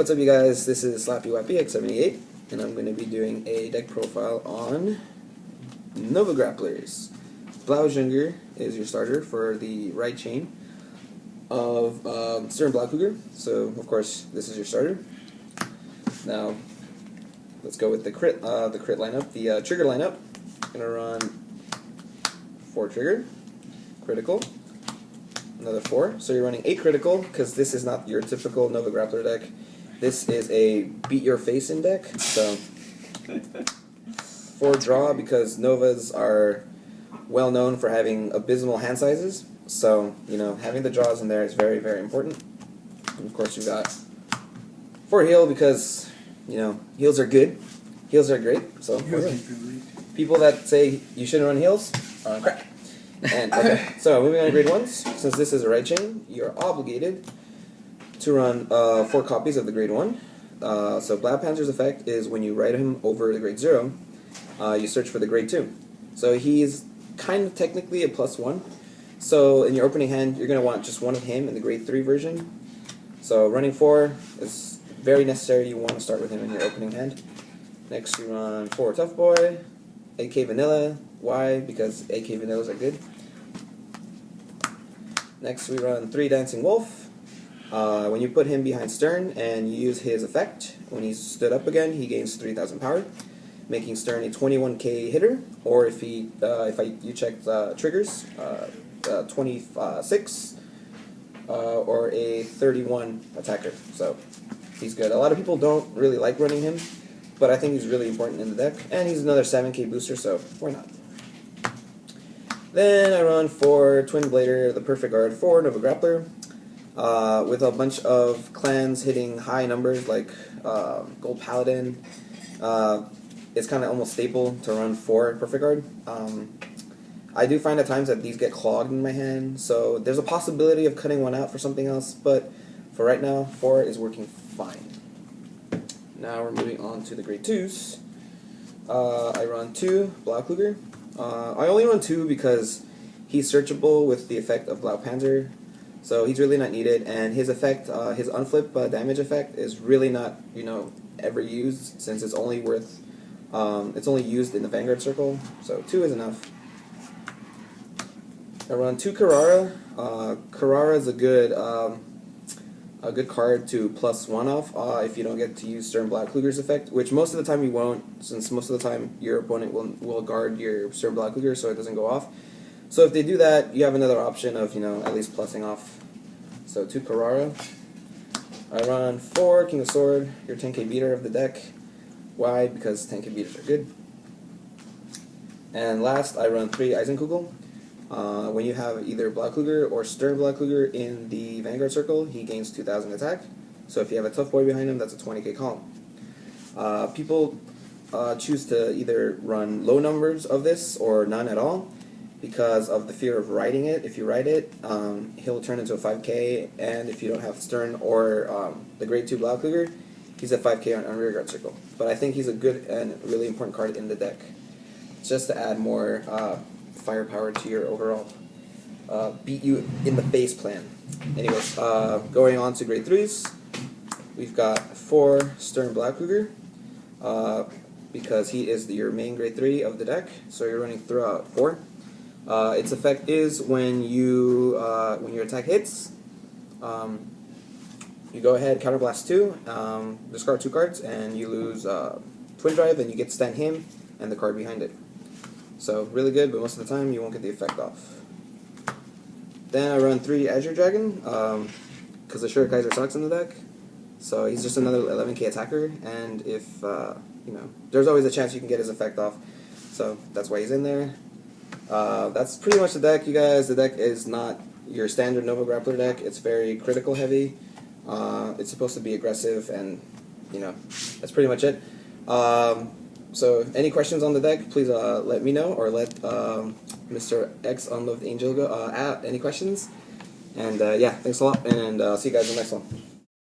what's up you guys, this is Slappy Wappy X78, and I'm going to be doing a deck profile on Nova Grapplers. Blaujunger is your starter for the right chain of Stern Blaukluger, so of course this is your starter. Now, let's go with the crit lineup, the trigger lineup. I'm going to run 4 trigger, critical, another 4, so you're running 8 critical, because this is not your typical Nova Grappler deck. This is a beat your face in deck, so 4 draw, because Novas are well known for having abysmal hand sizes, so you know, having the draws in there is very, very important. And of course you've got 4 heal, because you know, heals are good, heals are great, so people that say you shouldn't run heals are on crack. And okay, so moving on to grade 1s, since this is a right chain, you're obligated to run 4 copies of the grade 1. So Blaupanzer's effect is when you write him over the grade 0, you search for the grade 2. So he's kind of technically a +1. So in your opening hand, you're going to want just one of him in the grade 3 version. So running 4 is very necessary. You want to start with him in your opening hand. Next you run 4 Tough Boy, AK Vanilla. Why? Because AK Vanillas are good. Next we run 3 Dancing Wolf. When you put him behind Stern and you use his effect, when he's stood up again, he gains 3,000 power, making Stern a 21k hitter, or if you check triggers, 26, or a 31 attacker. So he's good. A lot of people don't really like running him, but I think he's really important in the deck, and he's another 7k booster, so why not? Then I run 4 Twin Blader, the perfect guard for Nova Grappler. With a bunch of clans hitting high numbers like Gold Paladin, it's kind of almost staple to run 4 Perfect Guard. I do find at times that these get clogged in my hand, so there's a possibility of cutting one out for something else, but for right now, 4 is working fine. Now we're moving on to the grade 2s. I run 2 Blaukluger. I only run 2 because he's searchable with the effect of Blaupanzer. So he's really not needed, and his effect, his unflip damage effect, is really not, you know, ever used, since it's only worth, it's only used in the Vanguard circle. So 2 is enough. I run 2 Kirara. Kirara is a good card to +1 off if you don't get to use Stern Blaukluger's effect, which most of the time you won't, since most of the time your opponent will guard your Stern Blaukluger so it doesn't go off. So if they do that, you have another option of, you know, at least plussing off. So 2 Clara. I run 4 King of Sword, your 10k beater of the deck. Why? Because 10k beaters are good. And last, I run 3 Eisenkugel. When you have either Blaukluger or Stern Blaukluger in the Vanguard circle, he gains 2,000 attack. So if you have a Tough Boy behind him, that's a 20k column. People choose to either run low numbers of this or none at all, because of the fear of writing it. If you write it, he'll turn into a 5k, and if you don't have Stern or the grade 2 Blaukluger, he's a 5k on rearguard circle. But I think he's a good and really important card in the deck, just to add more firepower to your overall beat you in the face plan. Anyways, going on to grade 3s, we've got 4 Stern Blaukluger, because he is your main grade 3 of the deck, so you're running throughout 4. Its effect is when your attack hits, you go ahead, counterblast 2, discard 2 cards, and you lose Twin Drive, and you get to stand him and the card behind it. So really good, but most of the time you won't get the effect off. Then I run 3 Azure Dragon, because the Kaiser sucks in the deck. So he's just another 11k attacker, and if you know, there's always a chance you can get his effect off. So that's why he's in there. That's pretty much the deck, you guys. The deck is not your standard Nova Grappler deck. It's very critical heavy. It's supposed to be aggressive, and you know, that's pretty much it. So any questions on the deck, please let me know, or let Mr. X Unloved Angel go. Any questions? And yeah, thanks a lot, and see you guys in the next one.